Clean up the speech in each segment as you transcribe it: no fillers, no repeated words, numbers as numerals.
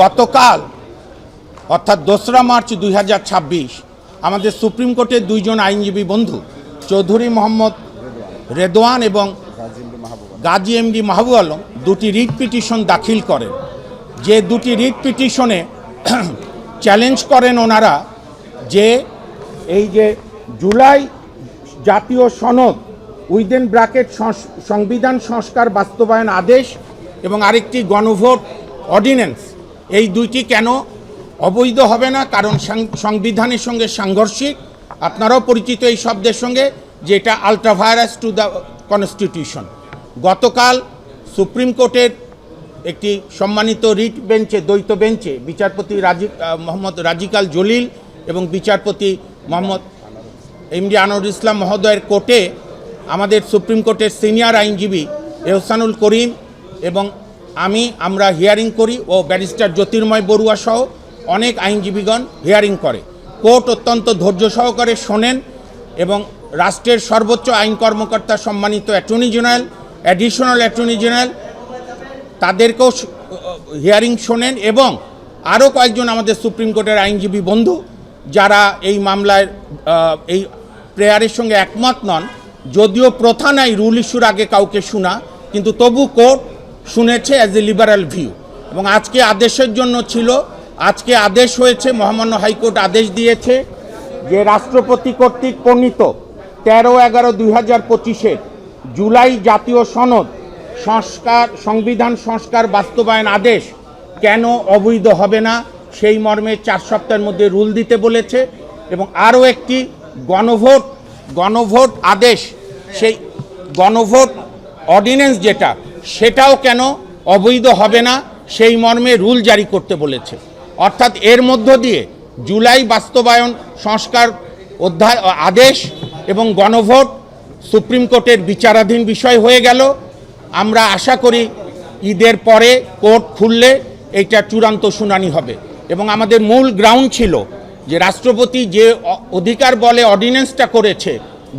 গতকাল অর্থাৎ 2রা মার্চ 2026 আমাদের সুপ্রিম কোর্টের দুইজন আইনজীবী বন্ধু চৌধুরী মোহাম্মদ রেদওয়ান এবং গাজী এমডি মাহবুব আলম দুটি রিট পিটিশন দাখিল করেন। যে দুটি রিট পিটিশনে চ্যালেঞ্জ করেন ওনারা যে এই যে জুলাই জাতীয় সনদ উইদিন ব্র্যাকেট সংবিধান সংস্কার বাস্তবায়ন আদেশ এবং আরেকটি গণভোট অর্ডিন্যান্স, এই দুইটি কেন অবৈধ হবে না, কারণ সংবিধানের সঙ্গে সাংঘর্ষিক। আপনারাও পরিচিত এই শব্দের সঙ্গে, যে এটা আল্ট্রাভায়ারাস টু দ্য কনস্টিটিউশন। গতকাল সুপ্রিম কোর্টের একটি সম্মানিত রিট বেঞ্চে, দ্বৈত বেঞ্চে বিচারপতি মোহাম্মদ রাজিকাল জলিল এবং বিচারপতি মোহাম্মদ এমডি আনোয়ারুল ইসলাম মহোদয়ের কোর্টে আমাদের সুপ্রিম কোর্টের সিনিয়র আইনজীবী এহসানুল করিম এবং আমরা হিয়ারিং করি ও ব্যারিস্টার জ্যোতির্ময় বড়ুয়া সহ অনেক আইনজীবীগণ হিয়ারিং করে। কোর্ট অত্যন্ত ধৈর্য সহকারে শোনেন এবং রাষ্ট্রের সর্বোচ্চ আইন কর্মকর্তা সম্মানিত attorney general, additional attorney general, তাদেরকেও হিয়ারিং শোনেন এবং আরও কয়েকজন আমাদের সুপ্রিম কোর্টের আইনজীবী বন্ধু যারা এই মামলায় এই প্রেয়ারের সঙ্গে একমত নন। যদিও প্রথা নাই রুল ইস্যুর আগে কাউকে শোনা, কিন্তু তবু কোর্ট শুনেছে অ্যাজ এ লিবারাল ভিউ। এবং আজকে আদেশের জন্য ছিল, আজকে আদেশ হয়েছে, মহামান্য হাইকোর্ট আদেশ দিয়েছে যে রাষ্ট্রপতি কর্তৃক প্রণীত 13/11/2025 জুলাই জাতীয় সনদ সংবিধান সংস্কার বাস্তবায়ন আদেশ কেন অবৈধ হবে না, সেই মর্মে 4 সপ্তাহের মধ্যে রুল দিতে বলেছে। এবং আরও একটি গণভোট আদেশ, সেই গণভোট অর্ডিন্যান্স যেটা, সেটাও কেন অবৈধ হবে না, সেই মর্মে রুল জারি করতে বলেছে। অর্থাৎ এর মধ্য দিয়ে জুলাই বাস্তবায়ন সংস্কার আদেশ এবং গণভোট সুপ্রিম কোর্টের বিচারাধীন বিষয় হয়ে গেল। আমরা আশা করি ঈদের পরে কোর্ট খুললে এইটা চূড়ান্ত শুনানি হবে। এবং আমাদের মূল গ্রাউন্ড ছিল যে রাষ্ট্রপতি যে অধিকার বলে অর্ডিন্যান্সটা করেছে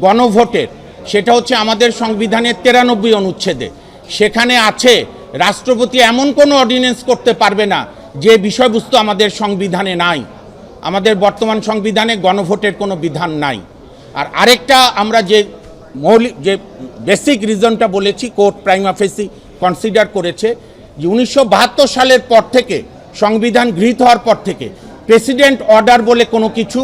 গণভোটের, সেটা হচ্ছে আমাদের সংবিধানের 93 অনুচ্ছেদে। সেখানে আছে রাষ্ট্রপতি এমন কোনো অর্ডিন্যান্স করতে পারবে না যে বিষয়বস্তু আমাদের সংবিধানে নাই। আমাদের বর্তমান সংবিধানে গণভোটের কোনো বিধান নাই। আর আরেকটা আমরা যে বেসিক রিজনটা বলেছি, কোর্ট প্রাইমা ফেসি কনসিডার করেছে যে 1972 সালের পর থেকে, সংবিধান গৃহীত হওয়ার পর থেকে প্রেসিডেন্ট অর্ডার বলে কোনো কিছু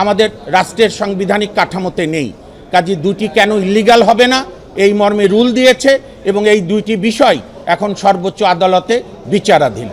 আমাদের রাষ্ট্রের সাংবিধানিক কাঠামোতে নেই। কাজে দুটি কেন ইলিগাল হবে না, এই মর্মে রুল দিয়েছে এবং এই দুইটি বিষয় এখন সর্বোচ্চ আদালতে বিচারাধীন।